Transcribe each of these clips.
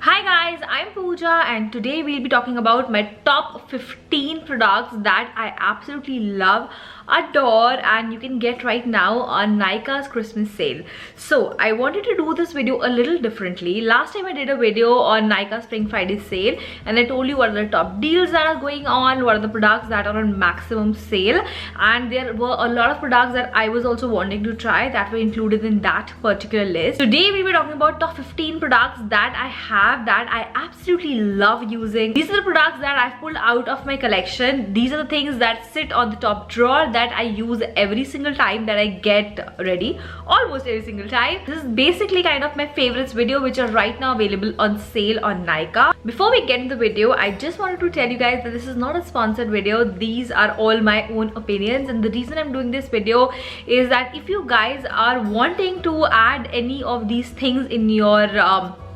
Hi guys, I'm Pooja and today we'll be talking about my top 15 products that I absolutely love, adore and you can get right now on Nykaa's Christmas sale. So I wanted to do this video a little differently. Last time I did a video on Nykaa Spring Friday sale and I told you what are the top deals that are going on, what are the products that are on maximum sale, and there were a lot of products that I was also wanting to try that were included in that particular list. Today we'll be talking about top 15 products that I have that I absolutely love using. These are the products that I've pulled out of my collection. These are the things that sit on the top drawer that I use every single time that I get ready, almost every single time. This is basically kind of my favorites video which are right now available on sale on Nykaa. Before we get into the video, I just wanted to tell you guys that this is not a sponsored video. These are all my own opinions, and the reason I'm doing this video is that if you guys are wanting to add any of these things in your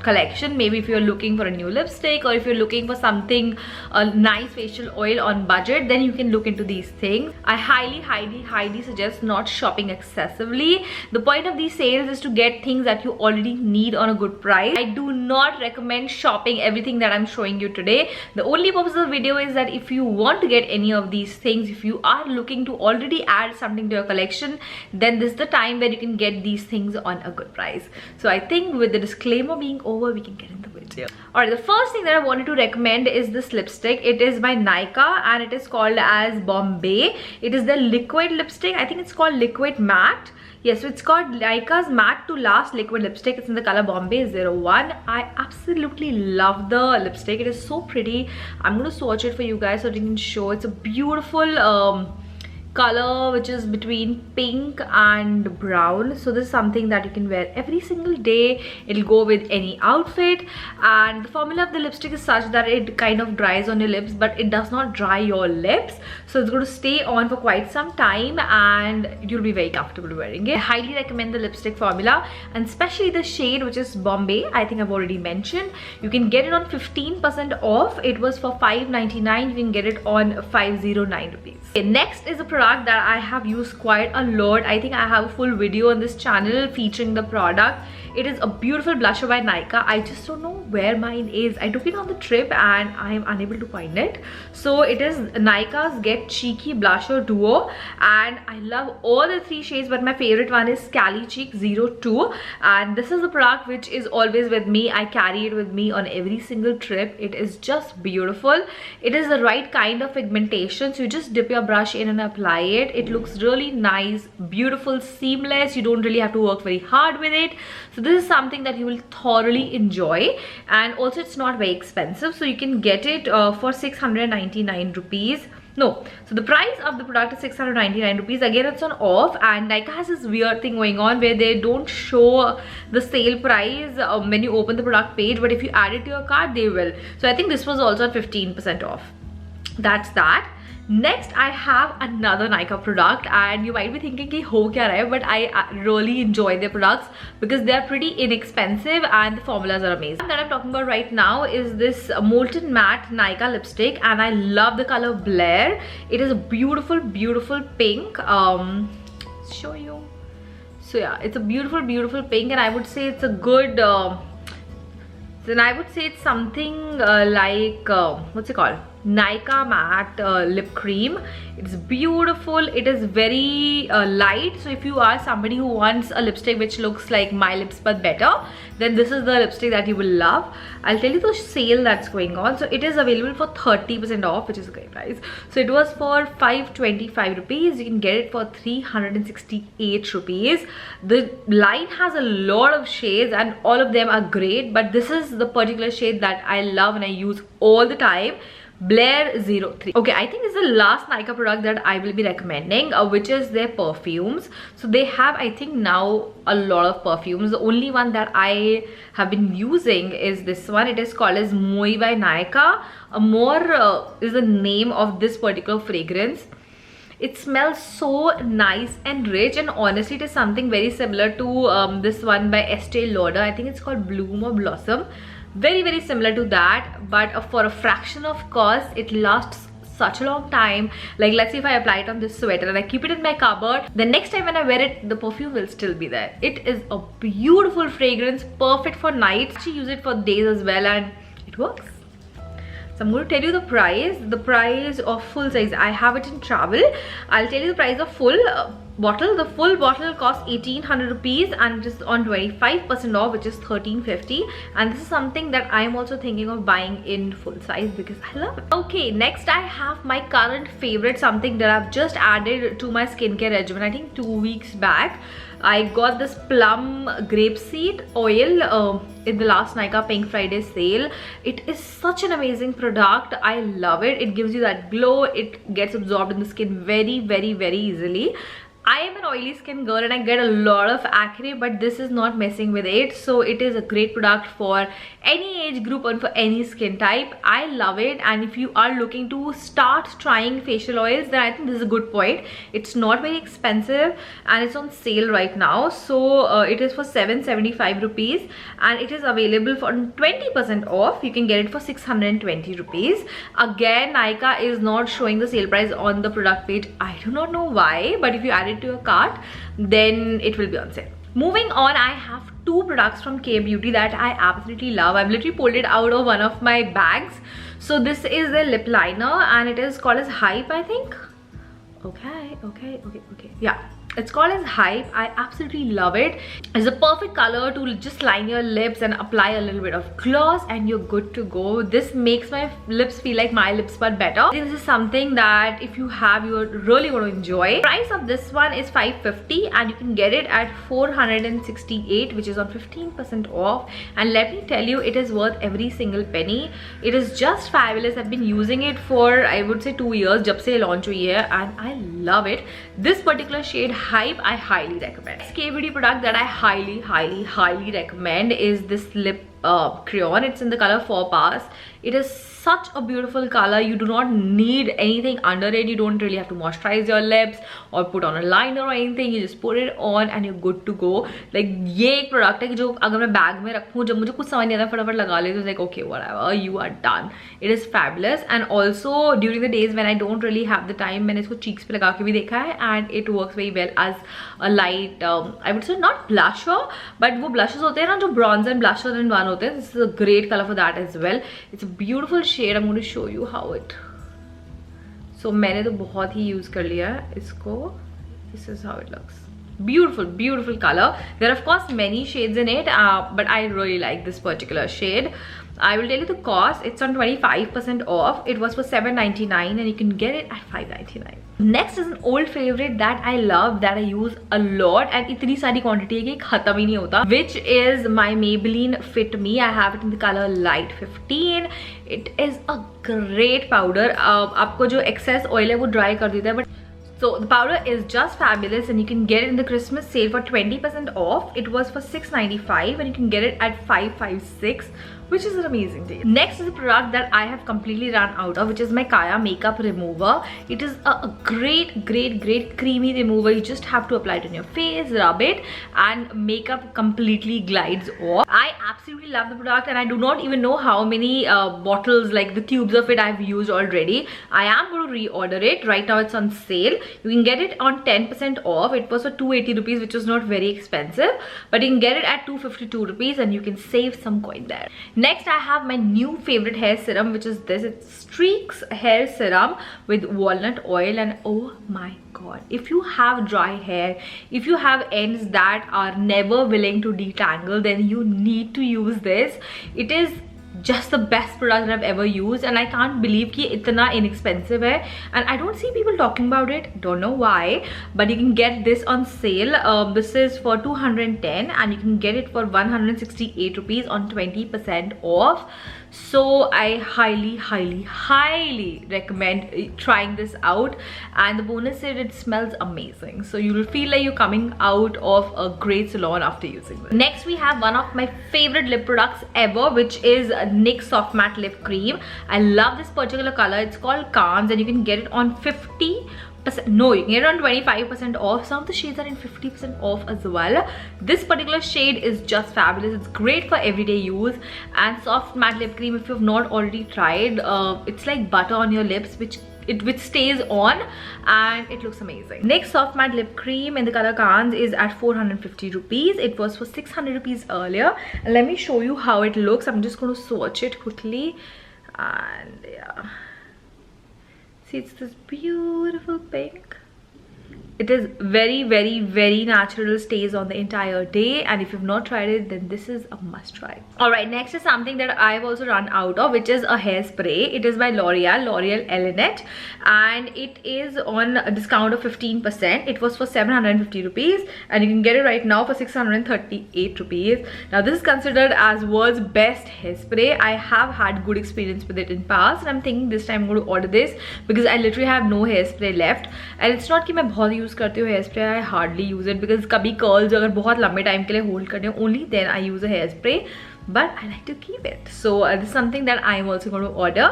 collection, maybe if you're looking for a new lipstick or if you're looking for something, a nice facial oil on budget, then you can look into these things. I highly suggest not shopping excessively. The point of these sales is to get things that you already need on a good price. I do not recommend shopping everything that I'm showing you today. The only purpose of the video is that if you want to get any of these things, if you are looking to already add something to your collection, then this is the time where you can get these things on a good price. So I think with the disclaimer being over, we can get in the video. Alright, the first thing that I wanted to recommend is this lipstick. It is by Nykaa and it is called as Bombay. It is the liquid lipstick. I think it's called Liquid Matte. Yes, so it's called Nykaa's Matte to Last Liquid Lipstick. It's in the color Bombay 01. I absolutely love the lipstick. It is so pretty. I'm going to swatch it for you guys so that you can show. It's a beautiful color which is between pink and brown. So this is something that you can wear every single day. It'll go with any outfit, and the formula of the lipstick is such that it kind of dries on your lips but it does not dry your lips, so it's going to stay on for quite some time and you'll be very comfortable wearing it. I highly recommend the lipstick formula, and especially the shade which is Bombay. I think I've already mentioned you can get it on 15% off. It was for $5.99. You can get it on 509 rupees. Okay, next is a product that I have used quite a lot. I think I have a full video on this channel featuring the product. It is a beautiful blusher by Nykaa. I just don't know where mine is. I took it on the trip and I am unable to find it. So it is Nykaa's Get Cheeky Blusher Duo, and I love all the three shades, but my favorite one is Scally Cheek 02, and this is the product which is always with me. I carry it with me on every single trip. It is just beautiful. It is the right kind of pigmentation, so you just dip your brush in and apply it. It looks really nice, beautiful, seamless. You don't really have to work very hard with it. So this is something that you will thoroughly enjoy, and also it's not very expensive, so you can get it for 699 rupees. No, so the price of the product is 699 rupees. Again, it's on off, and Nykaa has this weird thing going on where they don't show the sale price when you open the product page, but if you add it to your cart, they will. So I think this was also at 15% off. That's that. Next, I have another Nykaa product, and you might be thinking ki ho kya raha hai, but I really enjoy their products because they are pretty inexpensive and the formulas are amazing. That I'm talking about right now is this Molten Matte Nykaa lipstick, and I love the color Blair. It is a beautiful pink. Show you. So yeah, it's a beautiful pink, and I would say it's a good then I would say it's something like what's it called, Nykaa Matte lip cream. It's beautiful. It is very light, so if you are somebody who wants a lipstick which looks like My Lips but better, then this is the lipstick that you will love. I'll tell you the sale that's going on. So it is available for 30% off, which is a great price. So it was for 525 rupees. You can get it for 368 rupees. The line has a lot of shades and all of them are great, but this is the particular shade that I love and I use all the time. Blair 03. Okay, I think this is the last Nykaa product that I will be recommending, which is their perfumes. So they have, I think now, a lot of perfumes. The only one that I have been using is this one. It is called as Moi by Nykaa. Amore is the name of this particular fragrance. It smells so nice and rich, and honestly it is something very similar to this one by Estee Lauder. I think it's called Bloom or Blossom. Very similar to that, but for a fraction of cost, it lasts such a long time. Like let's say if I apply it on this sweater and I keep it in my cupboard, the next time when I wear it, the perfume will still be there. It is a beautiful fragrance, perfect for nights. Actually use it for days as well, and it works. So I'm going to tell you the price. The price of full size, I have it in travel. I'll tell you the price of full bottle. The full bottle costs 1800 rupees and it is on 25% off, which is 1350. And this is something that I am also thinking of buying in full size because I love it. Okay, next I have my current favorite, something that I've just added to my skincare regimen. I think 2 weeks back I got this plum grapeseed oil in the last Nykaa Pink Friday sale. It is such an amazing product. I love it. It gives you that glow. It gets absorbed in the skin very, very, very easily. I am an oily skin girl and I get a lot of acne, but this is not messing with it. So it is a great product for any age group and for any skin type. I love it. And if you are looking to start trying facial oils, then I think this is a good point. It's not very expensive and it's on sale right now. So it is for 775 rupees and it is available for 20% off. You can get it for 620 rupees. Again, Nykaa is not showing the sale price on the product page. I do not know why, but if you add it to your cart, then it will be on sale. Moving on, I have two products from Kay Beauty that I absolutely love. I've literally pulled it out of one of my bags. So this is the lip liner and it is called as Hype, I think. Okay. Yeah, it's called as Hype. I absolutely love it. It's a perfect color to just line your lips and apply a little bit of gloss and you're good to go. This makes my lips feel like my lips but better. This is something that if you have, you're really going to enjoy. The price of this one is 550 and you can get it at 468, which is on 15% off. And let me tell you, it is worth every single penny. It is just fabulous. I've been using it for, I would say, 2 years, jab se launch hui hai, and I love it. This particular shade Hype, I highly recommend. Kay Beauty product that I highly recommend is this lip crayon. It's in the color 4 Pass. It is such a beautiful color. You do not need anything under it. You don't really have to moisturize your lips or put on a liner or anything. You just put it on and you're good to go. Like ये एक product है कि जो अगर मैं bag में रखूँ, जब मुझे कुछ समझ नहीं आता फटाफट लगा लेती हूँ, like okay whatever, you are done. It is fabulous. And also during the days when I don't really have the time, मैंने इसको cheeks पे लगा के भी देखा है and it works very well as a light I would say not blusher, but वो blushes होते हैं ना जो bronzer and blusher in one होते हैं. This is a great color for that as well. It's a beautiful shade. I'm going to show you how it. So मैंने तो बहुत ही use कर लिया है इसको. This is how it looks. Beautiful color. There are of course many shades in it, but I really like this particular shade. I will tell you the cost. It's on 25% off. It was for 799 and you can get it at 599. Next is an old favorite that I love, that I use a lot and इतनी सारी quantity है कि खत्म ही नहीं होता, which is my Maybelline Fit Me. I have it in the color Light 15. It is a great powder. आपको जो excess oil है वो dry कर देता है, but so the powder is just fabulous and you can get it in the Christmas sale for 20% off. It was for 695 and you can get it at 556, which is an amazing deal. Next is a product that I have completely run out of, which is my Kaya makeup remover. It is a great creamy remover. You just have to apply it on your face, rub it, and makeup completely glides off. I absolutely love the product and I do not even know how many bottles, like the tubes of it, I've used already. I am going to reorder it. Right now it's on sale. You can get it on 10% off. It was for 280 rupees, which was not very expensive, but you can get it at 252 rupees and you can save some coin there. Next, I have my new favorite hair serum, which is this. It's Streaks hair serum with walnut oil, and oh my god, if you have dry hair, if you have ends that are never willing to detangle, then you need to use this. It is just the best product that I've ever used and I can't believe कि इतना inexpensive है, and I don't see people talking about it. Don't know why, but you can get this on sale. This is for 210 and you can get it for 168 rupees on 20% off. So I highly recommend trying this out, and the bonus is it smells amazing, so you will feel like you're coming out of a great salon after using it. Next we have one of my favorite lip products ever, which is NYX Soft Matte Lip Cream. I love this particular color. It's called Calms and you can get it on 50%. No, you can get it on 25% off. Some of the shades are in 50% off as well. This particular shade is just fabulous. It's great for everyday use. And soft matte lip cream, if you've not already tried, it's like butter on your lips, which which stays on, and it looks amazing. Next, soft matte lip cream in the color Cannes is at 450 rupees. It was for 600 rupees earlier. And let me show you how it looks. I'm just going to swatch it quickly, and yeah, see, it's this beautiful pink. It is very, very, very natural, stays on the entire day, and if you've not tried it, then this is a must try. Alright, next is something that I've also run out of, which is a hairspray. It is by L'Oreal Elinette, and it is on a discount of 15%. It was for 750 rupees, and you can get it right now for 638 rupees. Now this is considered as world's best hairspray. I have had good experience with it in past, and I'm thinking this time I'm going to order this because I literally have no hairspray left. And it's not कि मैं बहुत use करती हूँ hair spray, I hardly use it because कभी curls अगर बहुत लंबे time के लिए होल्ड करने हो, only then I use a hair spray, but I like to keep it. So this is something that I'm also going to order,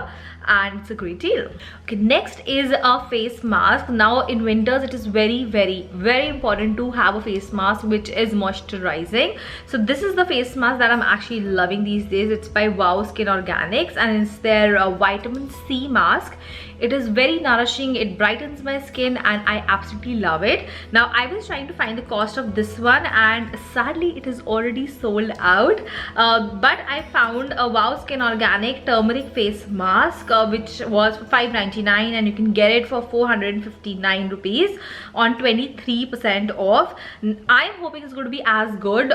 and it's a great deal. Okay, next is a face mask. Now in winters it is very, very, very important to have a face mask which is moisturizing. So this is the face mask that I'm actually loving these days. It's by Wow Skin Organics, and it's their vitamin C mask. It is very nourishing, it brightens my skin, and I absolutely love it. Now I was trying to find the cost of this one, and sadly it is already sold out, but I found a Wow Skin Organic turmeric face mask which was for 599, and you can get it for 459 rupees on 23% off. I'm hoping it's going to be as good.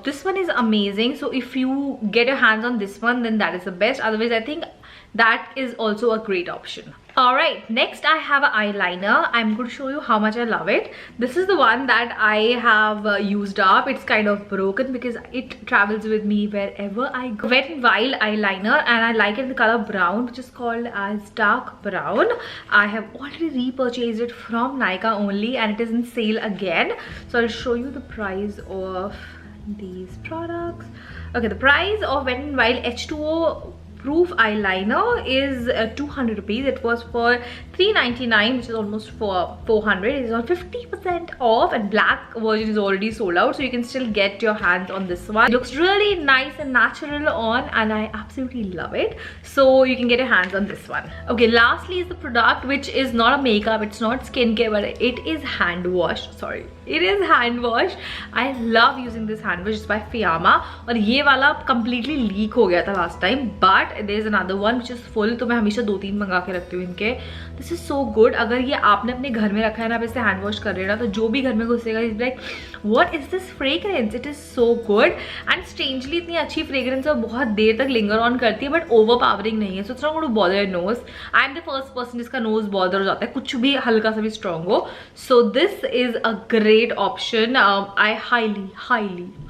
This one is amazing, so if you get your hands on this one, then that is the best. Otherwise I think that is also a great option. Alright, next I have an eyeliner. I'm going to show you how much I love it. This is the one that I have used up. It's kind of broken because it travels with me wherever I go. Wet n Wild eyeliner, and I like it in the color brown, which is called as dark brown. I have already repurchased it from Nykaa only, and it is in sale again. So I'll show you the price of these products. Okay, the price of Wet n Wild H2O proof eyeliner is 200 rupees. It was for 399, which is almost for 400. It is on 50% off, and black version is already sold out, so you can still get your hands on this one. It looks really nice and natural on, and I absolutely love it, so you can get your hands on this one. Okay, lastly is the product which is not a makeup, it's not skincare, but it is hand wash. Sorry, it is hand wash. I love using this hand wash. It's by Fiamma, और ये वाला completely leak हो गया था last time, but there is another one which is full. तो मैं हमेशा 2-3 मंगा के रखती हूँ इनके. This is so good. अगर ये आपने अपने घर में रखा है ना, आप इसे हैंड वॉश कर रहे हैं ना, तो जो भी घर में घुसेगा is like what is this fragrance. It is so good, and strangely इतनी अच्छी फ्रेग्रेंस है, बहुत देर तक लिंगर ऑन करती है, बट ओवर पावरिंग नहीं है. So it's not going to bother your nose. I am the first person जिसका नोज बॉदर हो जाता है कुछ भी हल्का सा भी स्ट्रॉन्ग हो. So this is a great option. I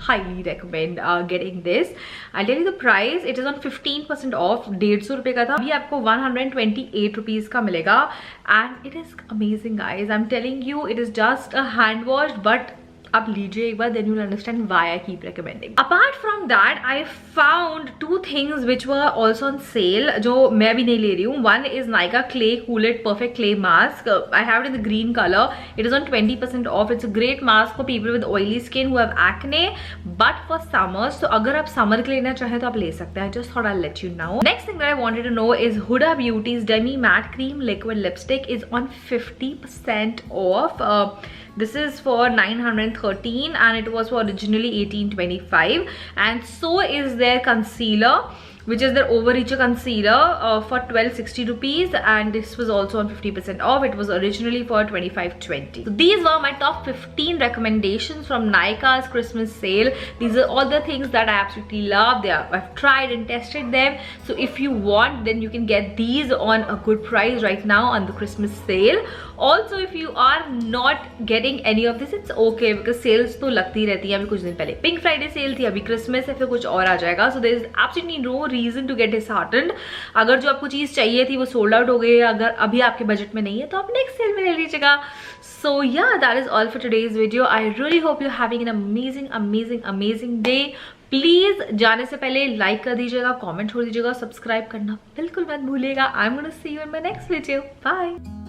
highly recommend getting this. I tell you the price. It is on 15% off. 150 रुपये का था, अभी आपको 128 रुपीज का मिलेगा, and it is amazing, guys. I'm telling you, it is just a hand wash, but आप लीजिए एक बार, then you'll understand why I keep recommending. Apart from that, I found 2 things which were also on sale, जो मैं भी नहीं ले रही हूँ. One is Nykaa Clay Cool It Perfect Clay Mask. I have it in the green color. It is on 20% off. It's a great mask for people with oily skin who have acne, but for summer. So अगर आप summer के लेना चाहें तो आप ले सकते हैं. I just thought I'll let you know. Next thing that I wanted to know is Huda Beauty's Demi Matte Cream Liquid Lipstick is on 50% off. This is for 913, and it was for originally 1825. And so is their concealer, which is their overreacher concealer, for 1260 rupees, and this was also on 50% off. It was originally for 2520. So these were my top 15 recommendations from Nykaa's Christmas sale. These are all the things that I absolutely love. I've tried and tested them. So if you want, then you can get these on a good price right now on the Christmas sale. Also, if you are not getting any of this, it's okay, because sales तो लगती रहती है. अभी कुछ दिन पहले pink Friday sale थी, अभी क्रिसमस है, फिर कुछ और आ जाएगा. So there is absolutely no reason to get disheartened. अगर जो आपको चीज चाहिए थी वो सोल्ड आउट हो गई है, अगर अभी आपके बजट में नहीं है तो आप नेक्स्ट सेल में ले लीजिएगा. So yeah, that is all for today's video. I really hope you're having an amazing day. Please जाने से पहले लाइक कर दीजिएगा, कमेंट छोड़ दीजिएगा, सब्सक्राइब करना बिल्कुल मत भूलिएगा. I am gonna see you in my next video. Bye.